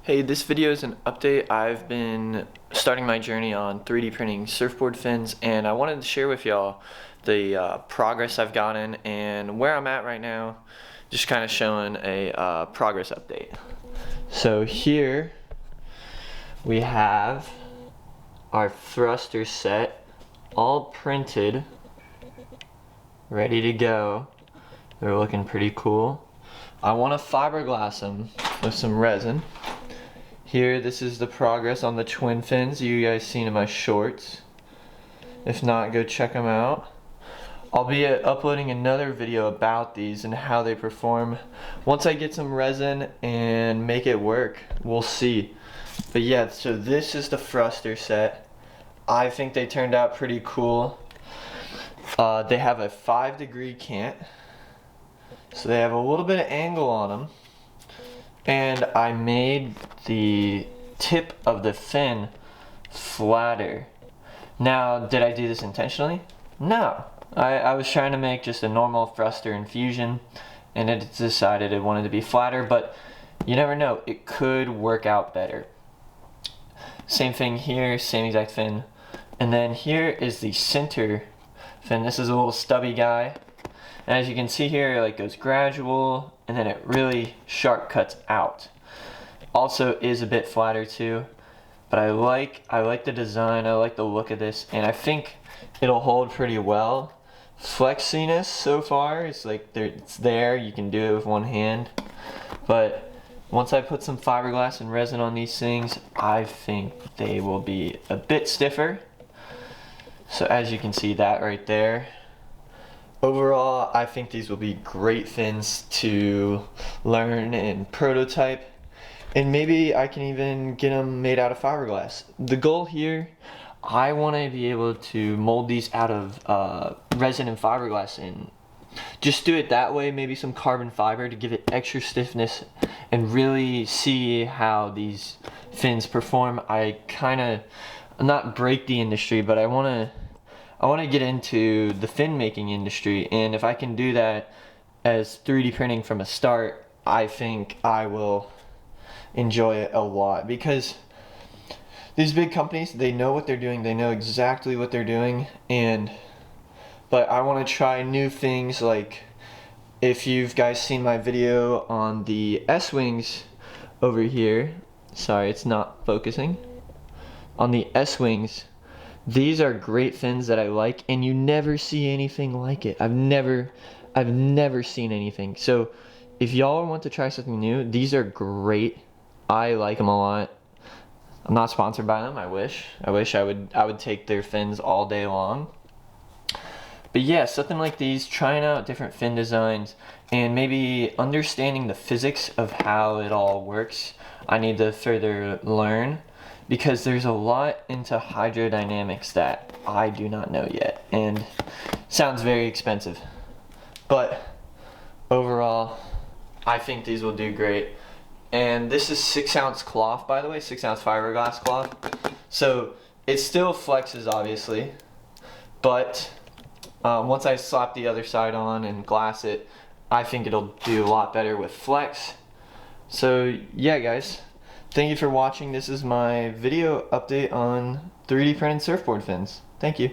Hey, this video is an update. I've been starting my journey on 3D printing surfboard fins, and I wanted to share with y'all the progress I've gotten and where I'm at right now, just kind of showing a progress update. So here we have our thruster set all printed, ready to go. They're looking pretty cool. I want to fiberglass them with some resin. Here, this is the progress on the twin fins you guys seen in my shorts. If not, go check them out. I'll be uploading another video about these and how they perform. Once I get some resin and make it work, we'll see. But yeah, so this is the thruster set. I think they turned out pretty cool. They have a 5-degree cant, so they have a little bit of angle on them. And I made the tip of the fin flatter. Now, did I do this intentionally? No. I was trying to make just a normal thruster infusion, and it decided it wanted to be flatter, but you never know, it could work out better. Same thing here, same exact fin. And then here is the center fin. This is a little stubby guy. And as you can see here, it goes gradual, and then it really sharp cuts out. Also is a bit flatter too, but I like the design, I like the look of this, and I think it'll hold pretty well. Flexiness so far is it's there, you can do it with one hand, but once I put some fiberglass and resin on these things, I think they will be a bit stiffer. So as you can see that right there. Overall, I think these will be great fins to learn and prototype, and maybe I can even get them made out of fiberglass. The goal here, I want to be able to mold these out of resin and fiberglass and just do it that way, maybe some carbon fiber to give it extra stiffness and really see how these fins perform. Not break the industry, but I want to get into the fin making industry, and if I can do that as 3D printing from a start, I think I will enjoy it a lot, because these big companies, they know what they're doing, they know exactly what they're doing, but I want to try new things. Like, if you've guys seen my video on the S-wings over here, sorry it's not focusing, on the S-wings, these are great fins that I like, and you never see anything like it. I've never seen anything. So if y'all want to try something new, these are great. I like them a lot. I'm not sponsored by them. I wish I would take their fins all day long. But yeah, something like these, trying out different fin designs and maybe understanding the physics of how it all works. I need to further learn, because there's a lot into hydrodynamics that I do not know yet, and sounds very expensive. But overall, I think these will do great. And this is 6-ounce cloth, by the way, 6-ounce fiberglass cloth. So it still flexes, obviously, but once I slap the other side on and glass it, I think it'll do a lot better with flex. So yeah, guys. Thank you for watching. This is my video update on 3D printed surfboard fins. Thank you.